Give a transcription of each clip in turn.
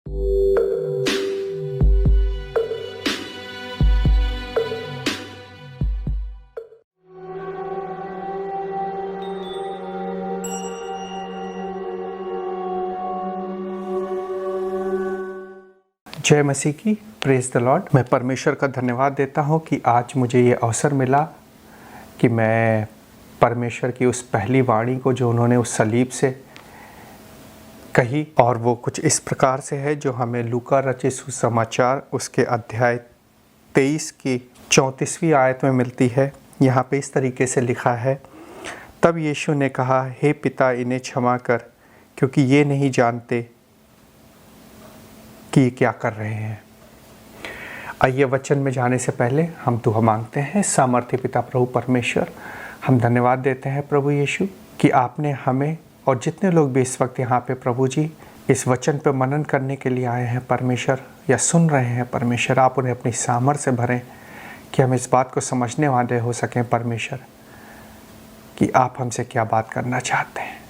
जय मसीह की, praise the Lord. मैं परमेश्वर का धन्यवाद देता हूँ कि आज मुझे ये अवसर मिला कि मैं परमेश्वर की उस पहली वाणी को जो उन्होंने उस सलीब से कही, और वो कुछ इस प्रकार से है जो हमें लूका रचित सुसमाचार उसके अध्याय 23 की 34वीं आयत में मिलती है। यहाँ पे इस तरीके से लिखा है, तब यीशु ने कहा, हे पिता, इन्हें क्षमा कर, क्योंकि ये नहीं जानते कि क्या कर रहे हैं। आइए वचन में जाने से पहले हम दुआ मांगते हैं। सामर्थ्य पिता प्रभु परमेश्वर, हम धन्यवाद देते हैं प्रभु यीशु कि आपने हमें और जितने लोग भी इस वक्त यहाँ पे प्रभु जी इस वचन पे मनन करने के लिए आए हैं परमेश्वर, या सुन रहे हैं परमेश्वर, आप उन्हें अपनी सामर्थ्य से भरें कि हम इस बात को समझने वाले हो सकें परमेश्वर कि आप हमसे क्या बात करना चाहते हैं।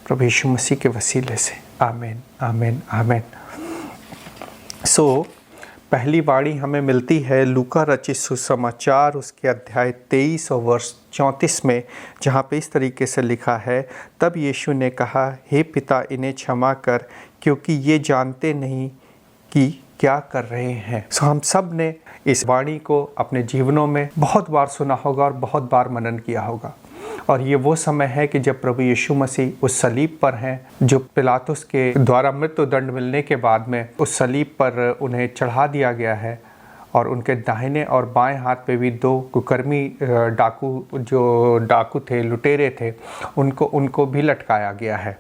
प्रभु यीशु मसीह के वसीले से आमीन, आमीन, आमीन। पहली वाणी हमें मिलती है लूका रचित सुसमाचार उसके अध्याय 23 और वर्ष 34 में, जहाँ पे इस तरीके से लिखा है, तब यीशु ने कहा, हे पिता, इन्हें क्षमा कर, क्योंकि ये जानते नहीं कि क्या कर रहे हैं। हम सब ने इस वाणी को अपने जीवनों में बहुत बार सुना होगा और बहुत बार मनन किया होगा। और ये वो समय है कि जब प्रभु यीशु मसीह उस सलीब पर हैं, जो पिलातुस के द्वारा मृत्यु दंड मिलने के बाद में उस सलीब पर उन्हें चढ़ा दिया गया है, और उनके दाहिने और बाएं हाथ पे भी दो कुकर्मी डाकू थे, लुटेरे थे, उनको भी लटकाया गया है।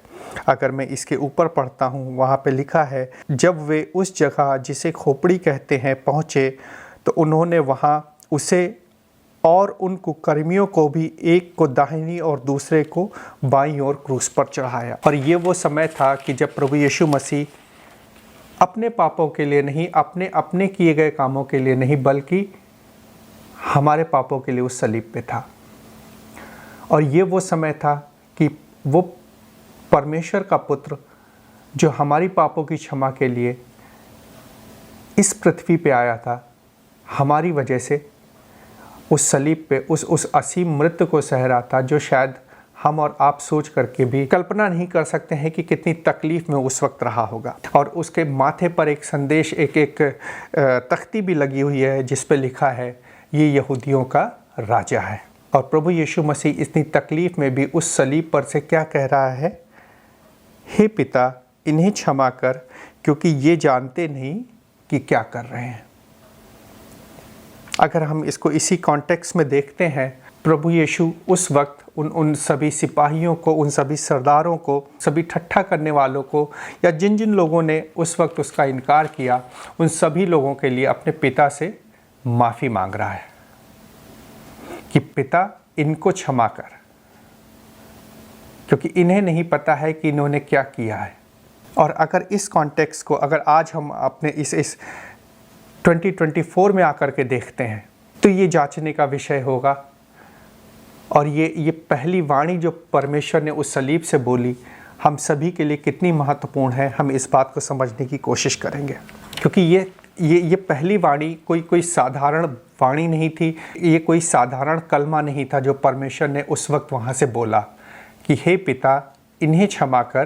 अगर मैं इसके ऊपर पढ़ता हूँ, वहाँ पे लिखा है, जब वे उस जगह जिसे खोपड़ी कहते हैं पहुँचे, तो उन्होंने वहाँ उसे और उन कुकर्मियों को भी, एक को दाहिनी और दूसरे को बाईं ओर क्रूस पर चढ़ाया। और ये वो समय था कि जब प्रभु यीशु मसीह अपने पापों के लिए नहीं, अपने किए गए कामों के लिए नहीं, बल्कि हमारे पापों के लिए उस सलीब पे था। और ये वो समय था कि वो परमेश्वर का पुत्र जो हमारी पापों की क्षमा के लिए इस पृथ्वी पे आया था, हमारी वजह से उस सलीब पे उस असीम मृत्यु को सह रहा था, जो शायद हम और आप सोच करके भी कल्पना नहीं कर सकते हैं कि कितनी तकलीफ में उस वक्त रहा होगा। और उसके माथे पर एक संदेश, एक तख्ती भी लगी हुई है जिस पे लिखा है, ये यहूदियों का राजा है। और प्रभु यीशु मसीह इतनी तकलीफ में भी उस सलीब पर से क्या कह रहा है, हे पिता, इन्हें क्षमा कर, क्योंकि ये जानते नहीं कि क्या कर रहे हैं। अगर हम इसको इसी कॉन्टेक्स्ट में देखते हैं, प्रभु यीशु उस वक्त उन सभी सिपाहियों को, उन सभी सरदारों को, सभी ठट्ठा करने वालों को, या जिन जिन लोगों ने उस वक्त उसका इनकार किया, उन सभी लोगों के लिए अपने पिता से माफ़ी मांग रहा है कि पिता, इनको क्षमा कर, क्योंकि इन्हें नहीं पता है कि इन्होंने क्या किया है। और अगर इस कॉन्टेक्स्ट को अगर आज हम अपने इस 2024 में आकर के देखते हैं, तो ये जांचने का विषय होगा। और ये पहली वाणी जो परमेश्वर ने उस सलीब से बोली, हम सभी के लिए कितनी महत्वपूर्ण है, हम इस बात को समझने की कोशिश करेंगे। क्योंकि ये पहली वाणी कोई साधारण वाणी नहीं थी, ये कोई साधारण कलमा नहीं था जो परमेश्वर ने उस वक्त वहाँ से बोला कि हे पिता, इन्हें क्षमा कर,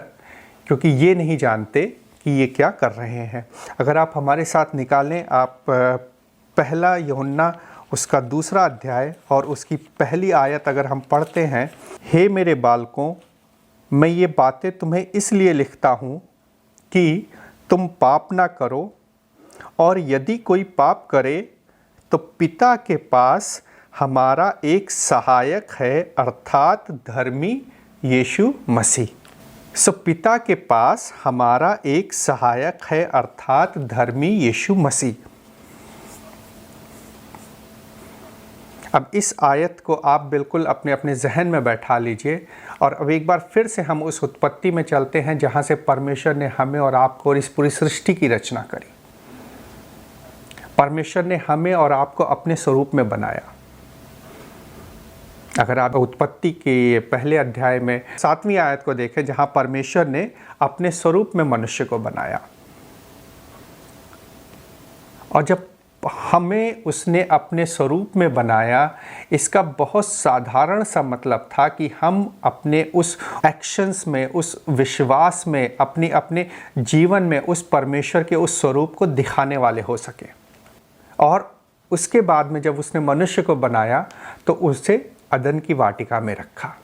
क्योंकि ये नहीं जानते कि ये क्या कर रहे हैं। अगर आप हमारे साथ निकालें, आप पहला यूहन्ना उसका 2 अध्याय और उसकी पहली आयत अगर हम पढ़ते हैं, हे मेरे बालकों, मैं ये बातें तुम्हें इसलिए लिखता हूँ कि तुम पाप ना करो, और यदि कोई पाप करे तो पिता के पास हमारा एक सहायक है, अर्थात धर्मी यीशु मसीह। पिता के पास हमारा एक सहायक है, अर्थात धर्मी यीशु मसीह। अब इस आयत को आप बिल्कुल अपने अपने जहन में बैठा लीजिए, और अब एक बार फिर से हम उस उत्पत्ति में चलते हैं जहाँ से परमेश्वर ने हमें और आपको और इस पूरी सृष्टि की रचना करी। परमेश्वर ने हमें और आपको अपने स्वरूप में बनाया। अगर आप उत्पत्ति के पहले अध्याय में 7वीं आयत को देखें, जहाँ परमेश्वर ने अपने स्वरूप में मनुष्य को बनाया, और जब हमें उसने अपने स्वरूप में बनाया, इसका बहुत साधारण सा मतलब था कि हम अपने उस एक्शंस में, उस विश्वास में, अपने जीवन में उस परमेश्वर के उस स्वरूप को दिखाने वाले हो सके। और उसके बाद में जब उसने मनुष्य को बनाया तो उसे अदन की वाटिका में रखा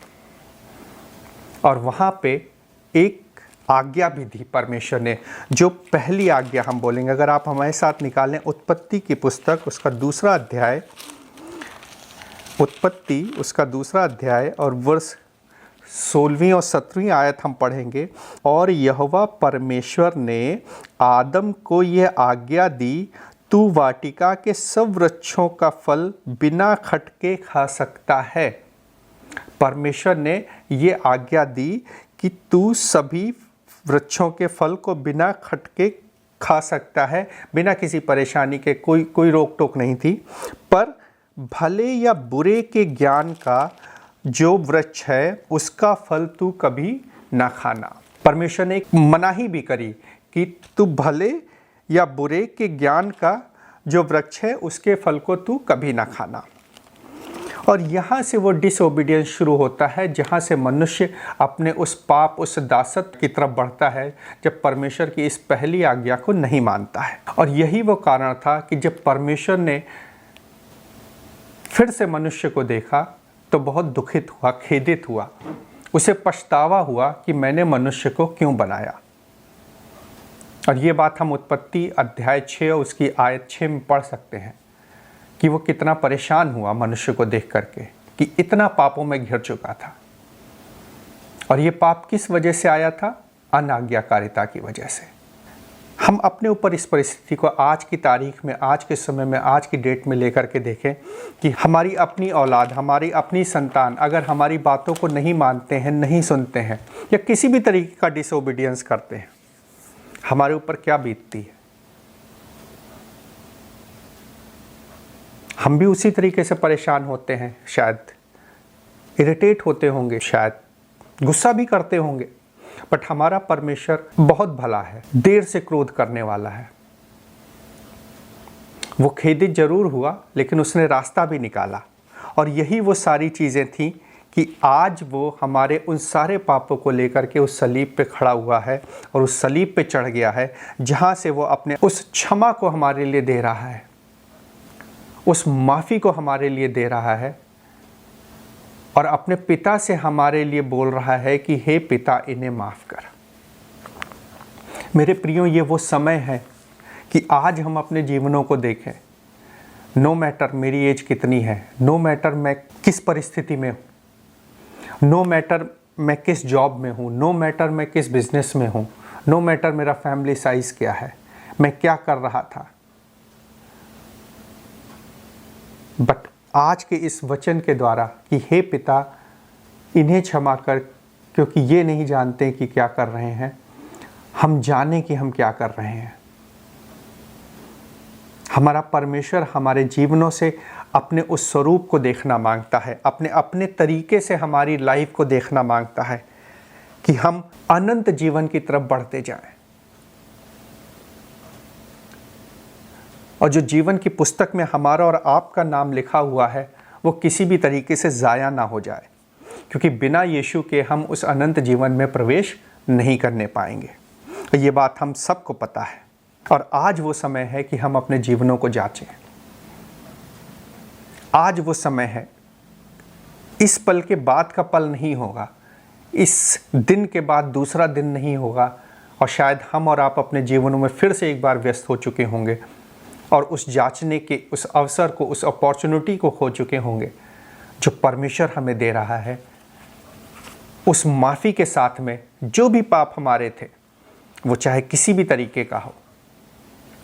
और वहाँ पे एक आज्ञा भी दी परमेश्वर ने। जो पहली आज्ञा हम बोलेंगे, अगर आप हमारे साथ निकालें उत्पत्ति की पुस्तक, उसका दूसरा अध्याय, उत्पत्ति उसका दूसरा अध्याय और वर्ष 16वीं और 17वीं आयत हम पढ़ेंगे। और यहोवा परमेश्वर ने आदम को यह आज्ञा दी, तू वाटिका के सब वृक्षों का फल बिना खटके खा सकता है। परमेश्वर ने ये आज्ञा दी कि तू सभी वृक्षों के फल को बिना खटके खा सकता है, बिना किसी परेशानी के। कोई रोक टोक नहीं थी। पर भले या बुरे के ज्ञान का जो वृक्ष है उसका फल तू कभी ना खाना। परमेश्वर ने एक मनाही भी करी कि तू भले या बुरे के ज्ञान का जो वृक्ष है उसके फल को तू कभी ना खाना। और यहाँ से वो डिसओबीडियंस शुरू होता है, जहाँ से मनुष्य अपने उस पाप, उस दासत्व की तरफ बढ़ता है, जब परमेश्वर की इस पहली आज्ञा को नहीं मानता है। और यही वो कारण था कि जब परमेश्वर ने फिर से मनुष्य को देखा तो बहुत दुखित हुआ, खेदित हुआ, उसे पछतावा हुआ कि मैंने मनुष्य को क्यों बनाया। और ये बात हम उत्पत्ति अध्याय 6 और उसकी आयत 6 में पढ़ सकते हैं कि वो कितना परेशान हुआ मनुष्य को देख करके कि इतना पापों में घिर चुका था। और ये पाप किस वजह से आया था? अनाज्ञाकारिता की वजह से। हम अपने ऊपर इस परिस्थिति को आज की तारीख में, आज के समय में, आज की डेट में लेकर के देखें कि हमारी अपनी औलाद, हमारी अपनी संतान अगर हमारी बातों को नहीं मानते हैं, नहीं सुनते हैं या किसी भी तरीके का डिसओबीडियंस करते हैं, हमारे ऊपर क्या बीतती है। हम भी उसी तरीके से परेशान होते हैं, शायद इरिटेट होते होंगे, शायद गुस्सा भी करते होंगे। बट हमारा परमेश्वर बहुत भला है, देर से क्रोध करने वाला है। वो खेदित जरूर हुआ लेकिन उसने रास्ता भी निकाला। और यही वो सारी चीज़ें थी कि आज वो हमारे उन सारे पापों को लेकर के उस सलीब पे खड़ा हुआ है और उस सलीब पे चढ़ गया है, जहाँ से वो अपने उस क्षमा को हमारे लिए दे रहा है, उस माफ़ी को हमारे लिए दे रहा है और अपने पिता से हमारे लिए बोल रहा है कि हे पिता, इन्हें माफ़ कर। मेरे प्रियो, ये वो समय है कि आज हम अपने जीवनों को देखें। नो मैटर मेरी एज कितनी है, नो मैटर मैं किस परिस्थिति में हूँ, नो मैटर मैं किस जॉब में हूँ, नो मैटर मैं किस बिजनेस में हूँ, नो मैटर मेरा फैमिली साइज़ क्या है, मैं क्या कर रहा था। बट आज के इस वचन के द्वारा कि हे पिता, इन्हें क्षमा कर क्योंकि ये नहीं जानते कि क्या कर रहे हैं, हम जाने कि हम क्या कर रहे हैं। हमारा परमेश्वर हमारे जीवनों से अपने उस स्वरूप को देखना मांगता है, अपने तरीके से हमारी लाइफ को देखना मांगता है कि हम अनंत जीवन की तरफ बढ़ते जाएं। और जो जीवन की पुस्तक में हमारा और आपका नाम लिखा हुआ है वो किसी भी तरीके से ज़ाया ना हो जाए, क्योंकि बिना यीशु के हम उस अनंत जीवन में प्रवेश नहीं करने पाएंगे। तो ये बात हम सबको पता है और आज वो समय है कि हम अपने जीवनों को जांचें। आज वो समय है, इस पल के बाद का पल नहीं होगा, इस दिन के बाद दूसरा दिन नहीं होगा। और शायद हम और आप अपने जीवनों में फिर से एक बार व्यस्त हो चुके होंगे और उस जांचने के उस अवसर को, उस अपॉर्चुनिटी को खो चुके होंगे जो परमेश्वर हमें दे रहा है। उस माफ़ी के साथ में जो भी पाप हमारे थे, वो चाहे किसी भी तरीके का हो,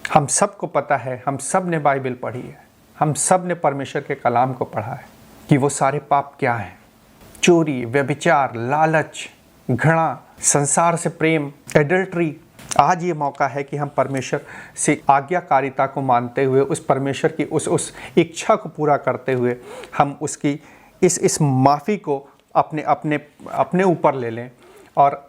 हम सबको पता है, हम सब ने बाइबल पढ़ी है, हम सब ने परमेश्वर के कलाम को पढ़ा है कि वो सारे पाप क्या हैं। चोरी, व्यभिचार, लालच, घृणा, संसार से प्रेम, एडल्ट्री। आज ये मौका है कि हम परमेश्वर से आज्ञाकारिता को मानते हुए, उस परमेश्वर की उस इच्छा को पूरा करते हुए हम उसकी इस माफ़ी को अपने ऊपर ले लें और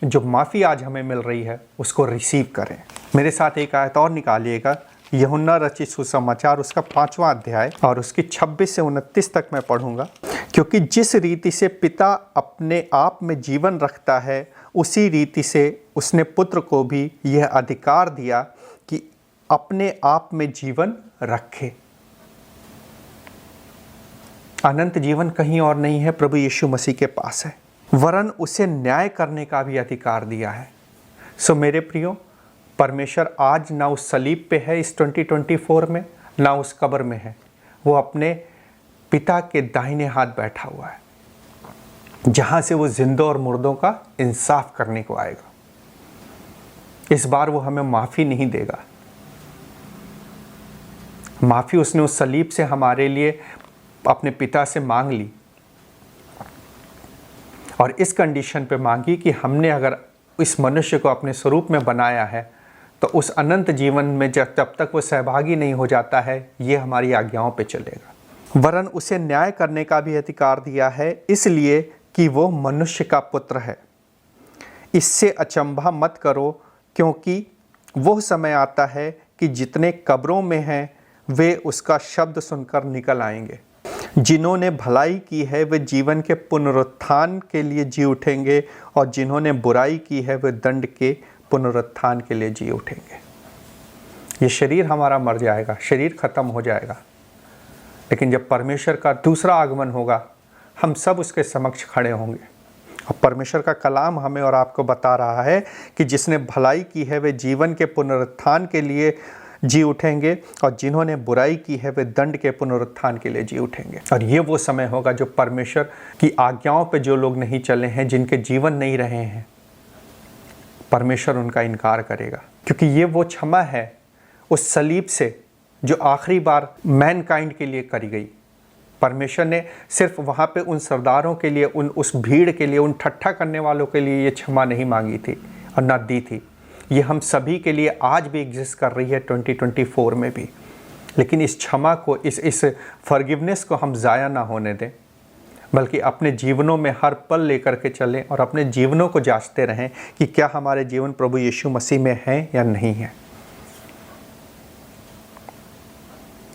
जो माफ़ी आज हमें मिल रही है उसको रिसीव करें। मेरे साथ एक आयत और निकालिएगा, यूहन्ना रचित सुसमाचार उसका 5वां अध्याय और उसकी 26 से 29 तक मैं पढ़ूंगा। क्योंकि जिस रीति से पिता अपने आप में जीवन रखता है, उसी रीति से उसने पुत्र को भी यह अधिकार दिया कि अपने आप में जीवन रखे। अनंत जीवन कहीं और नहीं है, प्रभु यीशु मसीह के पास है। वरन उसे न्याय करने का भी अधिकार दिया है। सो मेरे प्रियो, परमेश्वर आज ना उस सलीब पे है इस 2024 में, ना उस कब्र में है। वो अपने पिता के दाहिने हाथ बैठा हुआ है, जहां से वो जिंदों और मुर्दों का इंसाफ करने को आएगा। इस बार वो हमें माफ़ी नहीं देगा। माफ़ी उसने उस सलीब से हमारे लिए अपने पिता से मांग ली, और इस कंडीशन पे मांगी कि हमने अगर इस मनुष्य को अपने स्वरूप में बनाया है तो उस अनंत जीवन में जब तक वो सहभागी नहीं हो जाता है, ये हमारी आज्ञाओं पे चलेगा। वरन उसे न्याय करने का भी अधिकार दिया है, इसलिए कि वो मनुष्य का पुत्र है। इससे अचंभा मत करो, क्योंकि वो समय आता है कि जितने कब्रों में हैं वे उसका शब्द सुनकर निकल आएंगे। जिन्होंने भलाई की है वे जीवन के पुनरुत्थान के लिए जी उठेंगे, और जिन्होंने बुराई की है वे दंड के पुनरुत्थान के लिए जी उठेंगे। ये शरीर हमारा मर जाएगा, शरीर खत्म हो जाएगा, लेकिन जब परमेश्वर का दूसरा आगमन होगा, हम सब उसके समक्ष खड़े होंगे। और परमेश्वर का कलाम हमें और आपको बता रहा है कि जिसने भलाई की है वे जीवन के पुनरुत्थान के लिए जी उठेंगे, और जिन्होंने बुराई की है वे दंड के पुनरुत्थान के लिए जी उठेंगे। और ये वो समय होगा जो परमेश्वर की आज्ञाओं पे जो लोग नहीं चले हैं, जिनके जीवन नहीं रहे हैं, परमेश्वर उनका इनकार करेगा। क्योंकि ये वो क्षमा है उस सलीब से जो आखिरी बार मैनकाइंड के लिए करी गई। परमेश्वर ने सिर्फ वहाँ पे उन सरदारों के लिए, उस भीड़ के लिए, उन ठट्ठा करने वालों के लिए ये क्षमा नहीं मांगी थी और ना दी थी। ये हम सभी के लिए आज भी एग्जिस्ट कर रही है 2024 में भी। लेकिन इस क्षमा को, इस फॉरगिवनेस को हम ज़ाया ना होने दें, बल्कि अपने जीवनों में हर पल लेकर के चलें और अपने जीवनों को जांचते रहें कि क्या हमारे जीवन प्रभु यीशु मसीह में हैं या नहीं है।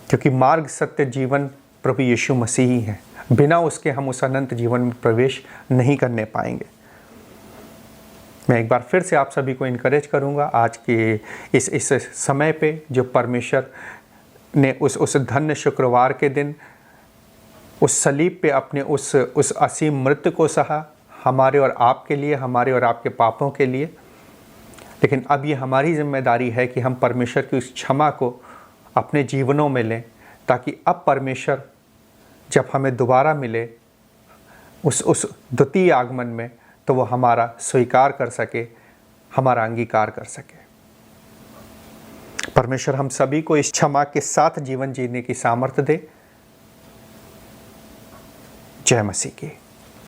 क्योंकि मार्ग, सत्य, जीवन प्रभु यीशु मसीह ही है। बिना उसके हम उस अनंत जीवन में प्रवेश नहीं करने पाएंगे। मैं एक बार फिर से आप सभी को इनकरेज करूंगा, आज के इस समय पे जो परमेश्वर ने उस धन्य शुक्रवार के दिन उस सलीब पे अपने उस असीम मृत्यु को सहा, हमारे और आपके लिए, हमारे और आपके पापों के लिए। लेकिन अब ये हमारी जिम्मेदारी है कि हम परमेश्वर की उस क्षमा को अपने जीवनों में लें, ताकि अब परमेश्वर जब हमें दोबारा मिले उस द्वितीय आगमन में, तो वो हमारा स्वीकार कर सके, हमारा अंगीकार कर सके। परमेश्वर हम सभी को इस क्षमा के साथ जीवन जीने की सामर्थ्य दे। जय मसीह की।